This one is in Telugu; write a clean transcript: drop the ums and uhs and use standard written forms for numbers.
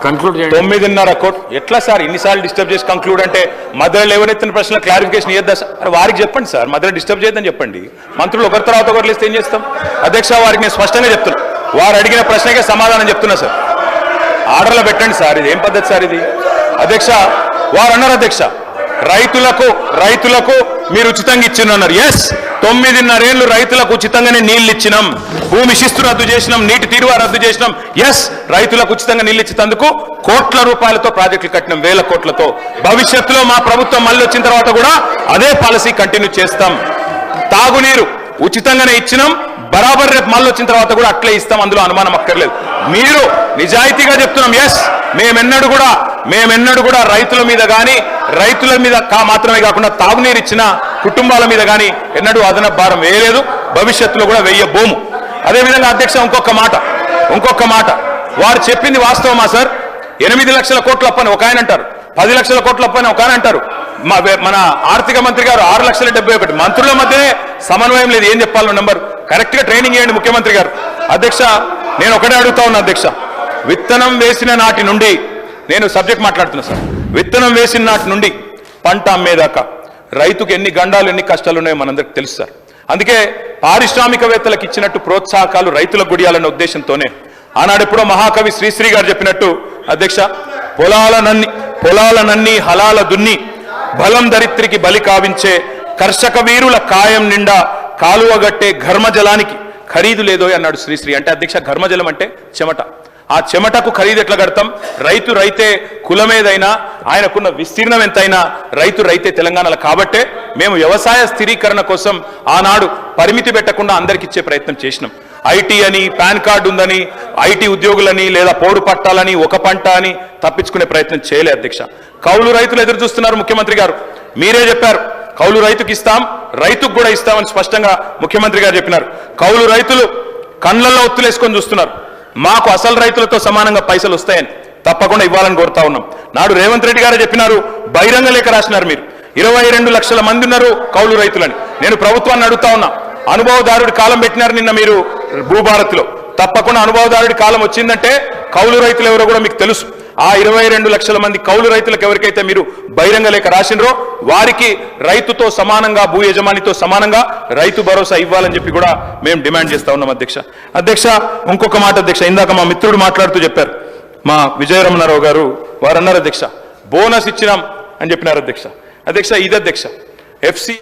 కంక్లూడ్ 9.5 కోట్లు ఎట్లా సార్ ఇన్నిసార్లు డిస్టర్బ్ చేసి కంక్లూడ్ అంటే మధ్యలో ఎవరెత్తిన ప్రశ్న క్లారిఫికేషన్ ఇద్దా సార్ వారికి చెప్పండి సార్ మధ్యలో డిస్టర్బ్ చేయొద్దని చెప్పండి మంత్రులు ఒకరి తర్వాత ఒకరు ఇస్తే ఏం చేస్తాం అధ్యక్ష వారికి నేను స్పష్టంగా చెప్తున్నా వారు అడిగిన ప్రశ్నకే సమాధానం చెప్తున్నా సార్ ఆర్డర్లో పెట్టండి సార్ ఇది ఏం పద్ధతి సార్ ఇది అధ్యక్ష వారు అన్నారు అధ్యక్ష రైతులకు మీరు ఉచితంగా ఇచ్చిన్నారు ఎస్ 9.5 ఏళ్ళు రైతులకు ఉచితంగానే నీళ్లు ఇచ్చినాం భూమి శిస్తు రద్దు చేసినాం నీటి తీరువా రద్దు చేసినాం ఎస్ రైతులకు ఉచితంగా నీళ్లు ఇచ్చేందుకు కోట్ల రూపాయలతో ప్రాజెక్టులు కట్టినాం వేల కోట్లతో భవిష్యత్తులో మా ప్రభుత్వం మళ్ళీ వచ్చిన తర్వాత కూడా అదే పాలసీ కంటిన్యూ చేస్తాం తాగునీరు ఉచితంగానే ఇచ్చినాం బరాబర్ రేపు మళ్ళీ వచ్చిన తర్వాత కూడా అట్లే ఇస్తాం అందులో అనుమానం అక్కర్లేదు మీరు నిజాయితీగా చెప్తున్నాం ఎస్ మేమెన్నడూ కూడా రైతుల మీద కానీ రైతుల మీద మాత్రమే కాకుండా తాగునీరు ఇచ్చిన కుటుంబాల మీద కానీ ఎన్నడూ అదనపు భారం వేయలేదు భవిష్యత్తులో కూడా వేయబోము అదేవిధంగా అధ్యక్ష ఇంకొక మాట వారు చెప్పింది వాస్తవమా సార్ 8 లక్షల కోట్ల అప్పని ఒక ఆయన అంటారు 10 లక్షల కోట్ల అప్పని ఒక ఆయన అంటారు మన ఆర్థిక మంత్రి గారు 6,71,000 మంత్రుల మధ్యనే సమన్వయం లేదు ఏం చెప్పాలో నెంబర్ కరెక్ట్ గా ట్రైనింగ్ ఇవ్వండి ముఖ్యమంత్రి గారు అధ్యక్ష నేను ఒకటే అడుగుతా ఉన్నా అధ్యక్ష విత్తనం వేసిన నాటి నుండి నేను సబ్జెక్ట్ మాట్లాడుతున్నా సార్ విత్తనం వేసిన నాటి నుండి పంట అమ్మేదాకా రైతుకు ఎన్ని గండాలు ఎన్ని కష్టాలు ఉన్నాయో మనందరికి తెలుసు సార్ అందుకే పారిశ్రామికవేత్తలకు ఇచ్చినట్టు ప్రోత్సాహకాలు రైతులకు గుడియాలన్న ఉద్దేశంతోనే ఆనాడెప్పుడో మహాకవి శ్రీశ్రీ గారు చెప్పినట్టు అధ్యక్ష పొలాలనన్ని హలాల దున్ని బలం దరిత్రికి బలి కావించే కర్షక వీరుల కాయం నిండా కాలువగట్టే ఘర్మజలానికి ఖరీదు లేదో అన్నాడు శ్రీశ్రీ అంటే అధ్యక్ష ఘర్మజలం అంటే చెమట ఆ చెమటకు ఖరీదు ఎట్లా కడతాం రైతే కులమేదైనా ఆయనకున్న విస్తీర్ణం ఎంతైనా రైతే తెలంగాణలో కాబట్టే మేము వ్యవసాయ స్థిరీకరణ కోసం ఆనాడు పరిమితి పెట్టకుండా అందరికి ఇచ్చే ప్రయత్నం చేసినాం ఐటీ అని పాన్ కార్డు ఉందని ఐటీ ఉద్యోగులని లేదా పోడు పట్టాలని ఒక పంట అని తప్పించుకునే ప్రయత్నం చేయలే అధ్యక్ష కౌలు రైతులు ఎదురు చూస్తున్నారు ముఖ్యమంత్రి గారు మీరే చెప్పారు కౌలు రైతుకి ఇస్తాం రైతుకు కూడా ఇస్తామని స్పష్టంగా ముఖ్యమంత్రి గారు చెప్పినారు కౌలు రైతులు కళ్ళల్లో ఒత్తులేసుకొని చూస్తున్నారు మాకు అసలు రైతులతో సమానంగా పైసలు వస్తాయని తప్పకుండా ఇవ్వాలని కోరుతా ఉన్నాం నాడు రేవంత్ రెడ్డి గారే చెప్పినారు బహిరంగ లేఖ రాసినారు మీరు 22 లక్షల మంది ఉన్నారు కౌలు రైతులని నేను ప్రభుత్వాన్ని అడుగుతా ఉన్నా అనుభవదారుడి కాలం పెట్టినారు నిన్న మీరు భూభారత్లో తప్పకుండా అనుభవదారుడి కాలం వచ్చిందంటే కౌలు రైతులు ఎవరో కూడా మీకు తెలుసు ఆ 22 లక్షల మంది కౌలు రైతులకు ఎవరికైతే మీరు బహిరంగ లేఖ రాసినరో వారికి రైతుతో సమానంగా భూ యజమానితో సమానంగా రైతు భరోసా ఇవ్వాలని చెప్పి కూడా మేము డిమాండ్ చేస్తా ఉన్నాం అధ్యక్ష ఇంకొక మాట అధ్యక్ష ఇందాక మా మిత్రుడు మాట్లాడుతూ చెప్పారు మా విజయరమణారావు గారు వారు అన్నారు అధ్యక్ష బోనస్ ఇచ్చినాం అని చెప్పినారు అధ్యక్ష ఇది అధ్యక్ష ఎఫ్సి